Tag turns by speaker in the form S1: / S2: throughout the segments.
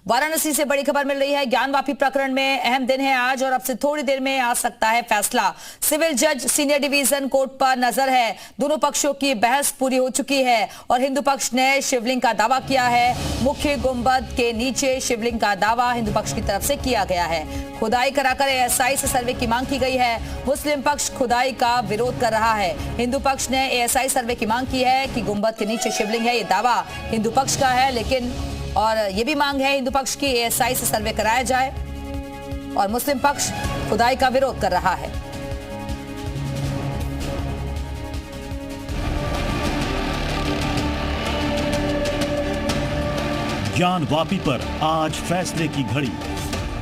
S1: वाराणसी से बड़ी खबर मिल रही है। ज्ञानवापी प्रकरण में अहम दिन है आज और अब से थोड़ी देर में आ सकता है फैसला। सिविल जज सीनियर डिवीजन कोर्ट पर नजर है। दोनों पक्षों की बहस पूरी हो चुकी है और हिंदू पक्ष ने शिवलिंग का दावा किया है। मुख्य गुंबद के नीचे शिवलिंग का दावा हिंदू पक्ष की तरफ से किया गया है। खुदाई कराकर एएसआई से सर्वे की मांग की गई है। मुस्लिम पक्ष खुदाई का विरोध कर रहा है। हिंदू पक्ष ने एएसआई सर्वे की मांग की है कि गुंबद के नीचे शिवलिंग है। ये दावा हिंदू पक्ष का है, लेकिन और ये भी मांग है हिंदू पक्ष की एएसआई से सर्वे कराया जाए और मुस्लिम पक्ष खुदाई का विरोध कर रहा है।
S2: ज्ञानवापी पर आज फैसले की घड़ी।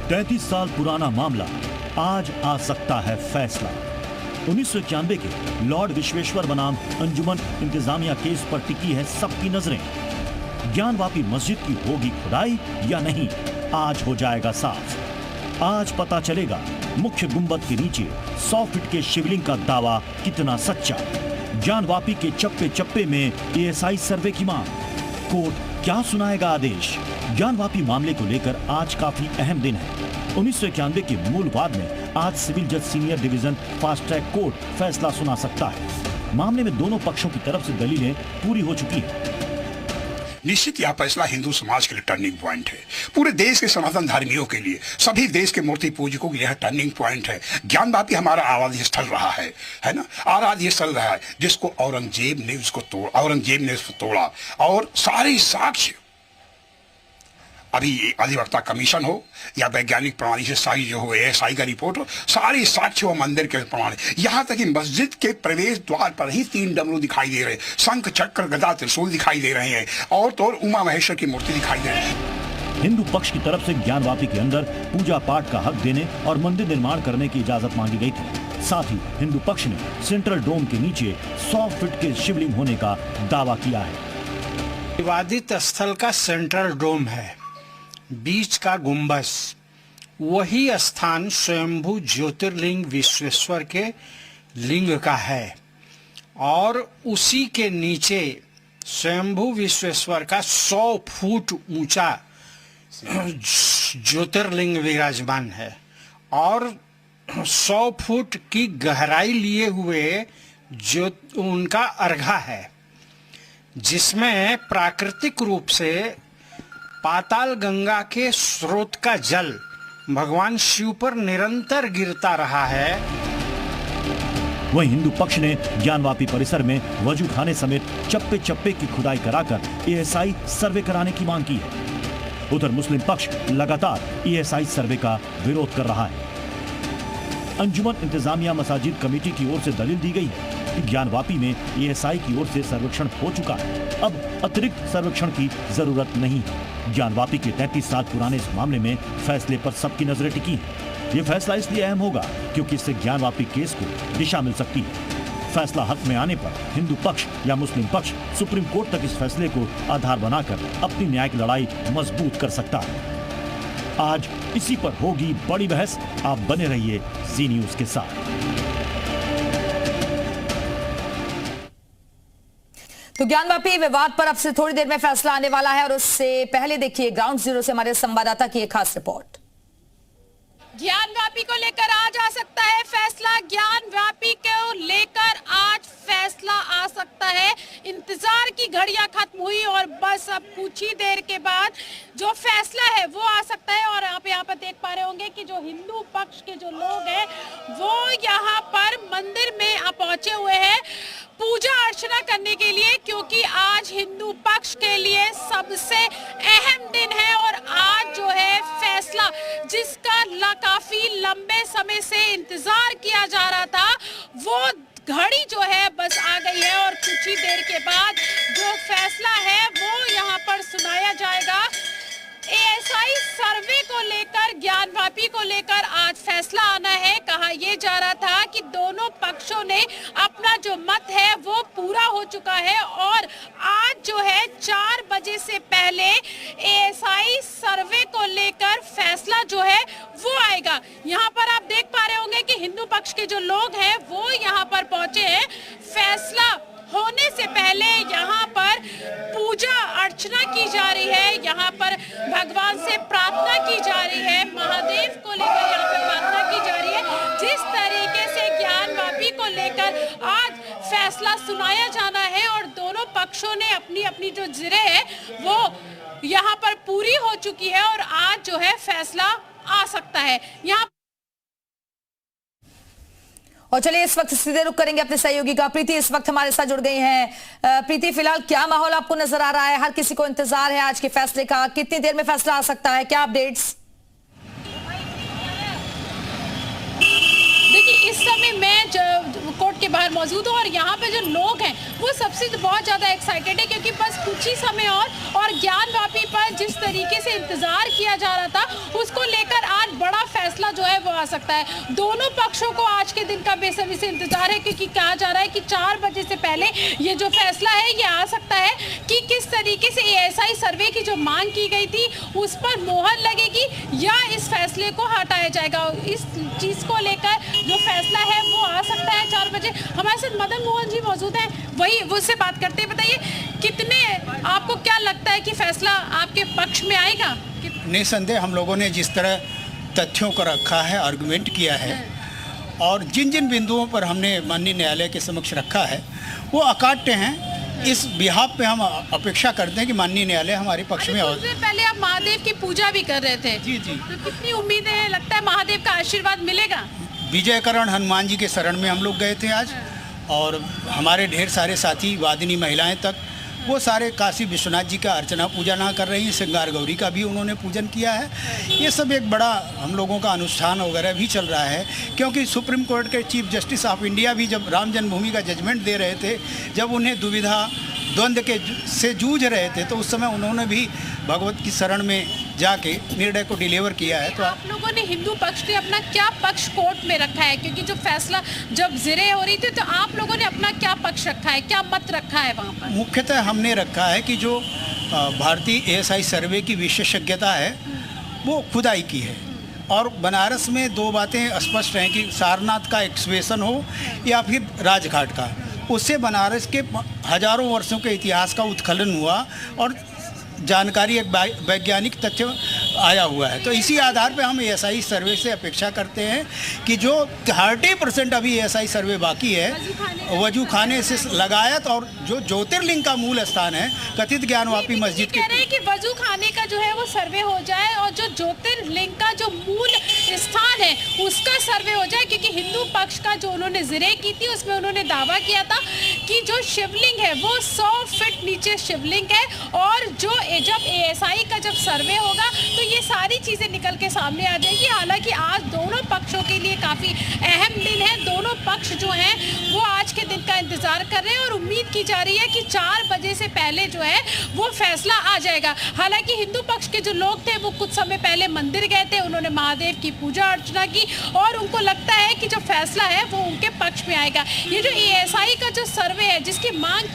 S2: 33 साल पुराना मामला, आज आ सकता है फैसला। 1991 के लॉर्ड विश्वेश्वर बनाम अंजुमन इंतजामिया केस पर टिकी है सबकी नजरें। ज्ञानवापी मस्जिद की होगी खुदाई या नहीं, आज हो जाएगा साफ। आज पता चलेगा मुख्य गुंबद के नीचे 100 फीट के शिवलिंग का दावा कितना सच्चा। ज्ञानवापी के चप्पे चप्पे में एएसआई सर्वे की मांग। कोर्ट क्या सुनाएगा आदेश। ज्ञानवापी मामले को लेकर आज काफी अहम दिन है। 1991 के मूल वाद में आज सिविल जज senior division fast track court फैसला सुना सकता है। मामले में दोनों पक्षों की तरफ से दलीलें पूरी हो चुकी हैं।
S3: निश्चित यह फैसला हिंदू समाज के लिए टर्निंग पॉइंट है। पूरे देश के सनातन धर्मियों के लिए, सभी देश के मूर्ति पूजकों के लिए यह टर्निंग पॉइंट है। ज्ञानवापी हमारा आराध्य स्थल रहा है ना, आराध्य स्थल रहा है जिसको औरंगजेब ने उसको तोड़ा और सारे साक्ष्य, अभी अधिवक्ता कमीशन हो या वैज्ञानिक प्रणाली से सारी जो हो, एएसआई का रिपोर्ट हो, सारे साक्ष्य वो मंदिर के प्रमाण। यहाँ तक कि मस्जिद के प्रवेश द्वार पर ही 3 डमरू दिखाई दे रहे, शंख चक्र गदा त्रिशूल दिखाई दे रहे हैं और तो उमा महेश्वर की मूर्ति दिखाई दे रही है।
S2: हिंदू पक्ष की तरफ से ज्ञानवापी के अंदर पूजा पाठ का हक देने और मंदिर निर्माण करने की इजाजत मांगी गई थी। साथ ही हिंदू पक्ष ने सेंट्रल डोम के नीचे 100 फीट के शिवलिंग होने का दावा किया है।
S4: विवादित स्थल का सेंट्रल डोम है, बीच का गुंबज, वही स्थान स्वयंभू ज्योतिर्लिंग विश्वेश्वर के लिंग का है और उसी के नीचे स्वयंभू विश्वेश्वर का 100 फुट ऊंचा ज्योतिर्लिंग विराजमान है और 100 फुट की गहराई लिए हुए उनका अर्घा है, जिसमें प्राकृतिक रूप से पाताल गंगा के स्रोत का जल भगवान शिव पर निरंतर गिरता रहा है।
S2: वहीं हिंदू पक्ष ने ज्ञानवापी परिसर में वजू खाने समेत चप्पे चप्पे की खुदाई कराकर एएसआई सर्वे कराने की मांग की है। उधर मुस्लिम पक्ष लगातार एएसआई सर्वे का विरोध कर रहा है। अंजुमन इंतजामिया मसाजिद कमेटी की ओर से दलील दी गई है कि ज्ञानवापी में एएसआई की ओर से सर्वेक्षण हो चुका है, अब अतिरिक्त सर्वेक्षण की जरूरत नहीं है। ज्ञानवापी के 33 साल पुराने इस मामले में फैसले पर सबकी नजरें टिकी हैं। ये फैसला इसलिए अहम होगा क्योंकि इससे ज्ञानवापी केस को दिशा मिल सकती है। फैसला हक में आने पर हिंदू पक्ष या मुस्लिम पक्ष सुप्रीम कोर्ट तक इस फैसले को आधार बनाकर अपनी न्यायिक लड़ाई मजबूत कर सकता है। आज इसी पर होगी बड़ी बहस। आप बने रहिए जी न्यूज के साथ।
S1: तो ज्ञानवापी विवाद पर अब से थोड़ी देर में फैसला आने वाला है और उससे पहले देखिए ग्राउंड जीरो से हमारे संवाददाता की एक खास रिपोर्ट।
S5: ज्ञानवापी को लेकर आज आ सकता है फैसला। ज्ञानवापी को लेकर आज फैसला आ सकता है। इंतजार की घड़ियां खत्म हुई और बस अब कुछ ही देर के बाद जो फैसला है वो आ सकता है। और आप यहाँ पर देख पा रहे होंगे कि जो हिंदू पक्ष के जो लोग हैं वो यहाँ पर मंदिर में पहुंचे हुए हैं पूजा अर्चना करने के लिए, क्योंकि आज हिंदू पक्ष के लिए सबसे अहम दिन है और आज जो है फैसला जिसका काफी लंबे समय से इंतजार किया जा रहा था वो घड़ी जो है बस आ गई है और कुछ ही देर के बाद जो फैसला है वो यहाँ पर सुनाया जाएगा। एएसआई सर्वे को लेकर, ज्ञानवापी को लेकर आज फैसला आना है। कहा यह जा रहा था कि दोनों पक्षों ने अपना जो मत है वो पूरा हो चुका है और आज जो है 4 बजे से पहले एएसआई सर्वे को लेकर फैसला जो है वो आएगा। यहाँ पर आप देख पा रहे होंगे कि हिंदू पक्ष के जो लोग हैं वो यहाँ पर पहुंचे हैं। फैसला होने से पहले यहाँ पर पूजा अर्चना की जा रही है। यहाँ पर भगवान से फैसला सुनाया जाना है और दोनों पक्षों ने अपनी अपनी जो जिरे है वो यहाँ पर पूरी हो चुकी है और आज जो है फैसला आ सकता है यहाँ।
S1: और चलिए इस वक्त सीधे रुक करेंगे अपने सहयोगी का। प्रीति इस वक्त हमारे साथ जुड़ गई हैं। प्रीति, फिलहाल क्या माहौल आपको नजर आ रहा है? हर किसी को इंतजार है आज के फैसले का। कितनी देर में फैसला आ सकता है? क्या अपडेट्स?
S5: देखिए, इस समय मैं कोर्ट के बाहर मौजूद हूँ और यहाँ पे जो लोग हैं वो सबसे बहुत ज़्यादा एक्साइटेड है क्योंकि बस कुछ ही समय और ज्ञानवापी पर जिस तरीके से इंतजार किया जा रहा था उसको लेकर आज बड़ा फैसला जो है वो आ सकता है। दोनों पक्षों को आज के दिन का बेसब्री से इंतजार है क्योंकि कहा जा रहा है कि 4 बजे से पहले ये जो फैसला है ये आ सकता है कि किस तरीके से ASI सर्वे की जो मांग की गई थी उस पर मोहर लगेगी या इस फैसले को हटाया जाएगा। इस चीज को लेकर जो फैसला है वो आ सकता है 4 बजे। हमारे साथ मदन मोहन जी मौजूद हैं, वही उससे बात करते हैं। बताइए, कितने आपको क्या लगता है कि फैसला आपके पक्ष में आएगा?
S6: निसंदेह हम लोगों ने जिस तरह तथ्यों को रखा है, आर्गुमेंट किया है और जिन जिन बिंदुओं पर हमने माननीय न्यायालय के समक्ष रखा है वो अकाट्य हैं। इस बिहाफ पे हम अपेक्षा करते हैं कि माननीय न्यायालय हमारे पक्ष में। और
S5: पहले आप महादेव की पूजा भी कर रहे थे।
S6: जी जी।
S5: तो कितनी उम्मीदें हैं? लगता है महादेव का आशीर्वाद मिलेगा?
S6: विजयकरण हनुमान जी के शरण में हम लोग गए थे आज और हमारे ढेर सारे साथी वादिनी महिलाएं तक वो सारे काशी विश्वनाथ जी का अर्चना पूजा ना कर रही हैं। श्रृंगार गौरी का भी उन्होंने पूजन किया है। ये सब एक बड़ा हम लोगों का अनुष्ठान वगैरह भी चल रहा है क्योंकि सुप्रीम कोर्ट के चीफ जस्टिस ऑफ इंडिया भी जब राम जन्मभूमि का जजमेंट दे रहे थे, जब उन्हें दुविधा द्वंद्व के से जूझ रहे थे तो उस समय उन्होंने भी भगवत की शरण में जाके निर्णय को डिलीवर किया है। तो
S5: आप लोगों ने हिंदू पक्ष ने अपना क्या पक्ष कोर्ट में रखा है? क्योंकि जो फैसला जब जिरे हो रही थी तो आप लोगों ने अपना क्या पक्ष रखा है, क्या मत रखा है वहाँ पर?
S6: मुख्यतः हमने रखा है कि जो भारतीय ASI सर्वे की विशेषज्ञता है वो खुदाई की है और बनारस में 2 बातें स्पष्ट हैं कि सारनाथ का एक्सवेशन हो या फिर राजघाट का। उससे बनारस के हजारों वर्षों के इतिहास का उत्खनन हुआ और जानकारी एक वैज्ञानिक तथ्य आया हुआ है। तो इसी आधार पे हम ASI सर्वे से अपेक्षा करते हैं कि जो 30% अभी ASI सर्वे बाकी है वजू खाने से लगायत और जो ज्योतिर्लिंग का मूल स्थान है कथित ज्ञानवापी मस्जिद
S5: कह रहे हैं कि वजू खाने का जो है वो सर्वे हो जाए और जो ज्योतिर्लिंग का जो मूल स्थान है उसका सर्वे हो जाए क्योंकि हिंदू पक्ष का जो उन्होंने जिरे की थी उसमें उन्होंने दावा किया था कि जो शिवलिंग है वो 100 फीट नीचे शिवलिंग है और जो जब ASI का जब सर्वे होगा तो ये सारी चीजें निकल के सामने आ जाएगी। हालांकि आज दोनों पक्षों के लिए काफी अहम दिन है। दोनों पक्ष जो हैं वो आज के दिन का इंतजार कर रहे हैं और उम्मीद की जा रही है कि 4 बजे से पहले जो है वो फैसला आ जाएगा। हालांकि हिंदू पक्ष के जो लोग थे वो कुछ समय पहले मंदिर गए थे, उन्होंने महादेव की पूजा अर्चना की और उनको लगता है कि जो फैसला है वो उनके पक्ष में आएगा। ये जो ASI का जो सर्वे है जिसकी मांग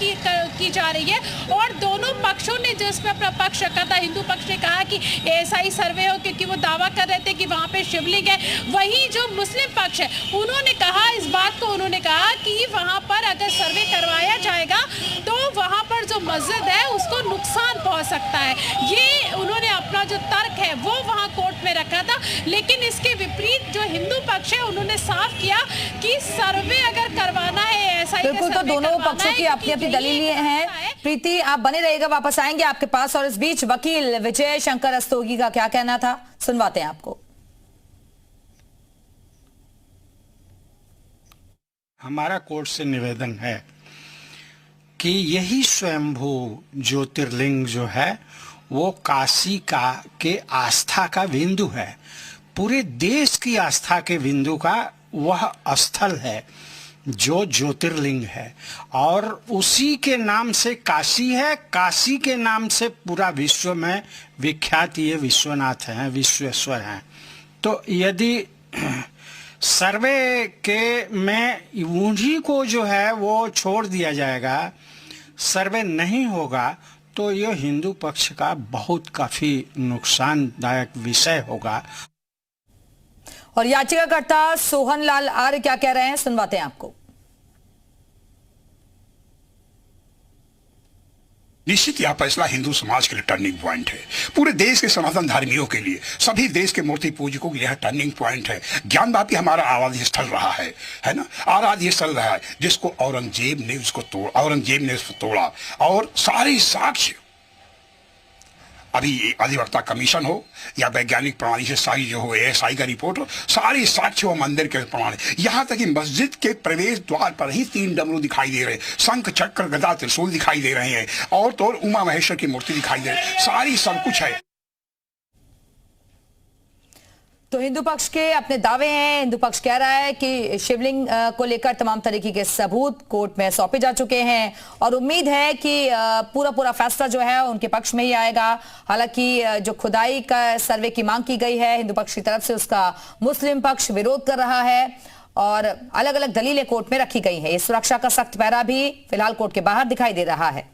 S5: की जा रही है और दोनों पक्षों ने जो इसमें अपना पक्ष रखा था, हिंदू पक्ष ने कहा कि ASI सर्वे हो क्योंकि वो दावा कर रहे थे कि वहाँ पे शिवलिंग है। वहीं जो मुस्लिम पक्ष है उन्होंने कहा, इस बात को उन्होंने कहा कि वहाँ पर अगर सर्वे करवाया जाएगा तो वहाँ पर जो मस्जिद है उसको नुकसान पहुँच सकता है। ये उन्होंने अपना जो तर्क है वो वहाँ कोर्ट में रखा था। लेकिन इसके विपरीत जो हिंदू पक्ष है उन्होंने साफ किया कि सर्वे अगर करवाना है ASI
S1: बिल्कुल, तो दोनों पक्षों की अपनी अपनी दलीलें हैं। प्रीति, आप बने रहिएगा, वापस आएंगे आपके पास। और इस बीच वकील विजय शंकर रस्तोगी का क्या कहना था, सुनवाते हैं आपको।
S4: हमारा कोर्ट से निवेदन है कि यही स्वयंभू ज्योतिर्लिंग जो है वो काशी के आस्था का बिंदु है, पूरे देश की आस्था के बिंदु का वह स्थल है जो ज्योतिर्लिंग है और उसी के नाम से काशी है, काशी के नाम से पूरा विश्व में विख्यात ये विश्वनाथ हैं, विश्वेश्वर हैं। तो यदि सर्वे के में उन्हीं को जो है वो छोड़ दिया जाएगा, सर्वे नहीं होगा तो ये हिंदू पक्ष का बहुत काफी नुकसानदायक विषय होगा।
S1: और याचिकाकर्ता सोहन लाल आर्य क्या कह रहे हैं, सुनवाते हैं आपको।
S3: निश्चित यह फैसला हिंदू समाज के लिए टर्निंग पॉइंट है। पूरे देश के सनातन धर्मियों के लिए, सभी देश के मूर्ति पूजकों के लिए टर्निंग पॉइंट है। ज्ञानवापी हमारा आराध्य स्थल रहा है ना, आराध्य स्थल रहा है, जिसको औरंगजेब ने उसको तोड़ा और सारे साक्ष्य, अभी अधिवक्ता कमीशन हो या वैज्ञानिक प्रणाली से सारी जो हो, एएसआई का रिपोर्ट हो, सारी साक्ष्य हो मंदिर के प्रमाण। यहाँ तक कि मस्जिद के प्रवेश द्वार पर ही 3 डमरू दिखाई दे रहे, शंख चक्र गदा त्रिशूल दिखाई दे रहे हैं, और तो और उमा महेश्वर की मूर्ति दिखाई दे रही, सारी सब कुछ है।
S1: तो हिंदू पक्ष के अपने दावे हैं। हिंदू पक्ष कह रहा है कि शिवलिंग को लेकर तमाम तरीके के सबूत कोर्ट में सौंपे जा चुके हैं और उम्मीद है कि पूरा फैसला जो है उनके पक्ष में ही आएगा। हालांकि जो खुदाई का सर्वे की मांग की गई है हिंदू पक्ष की तरफ से, उसका मुस्लिम पक्ष विरोध कर रहा है और अलग अलग दलीलें कोर्ट में रखी गई हैं। इस सुरक्षा का सख्त पहरा भी फिलहाल कोर्ट के बाहर दिखाई दे रहा है।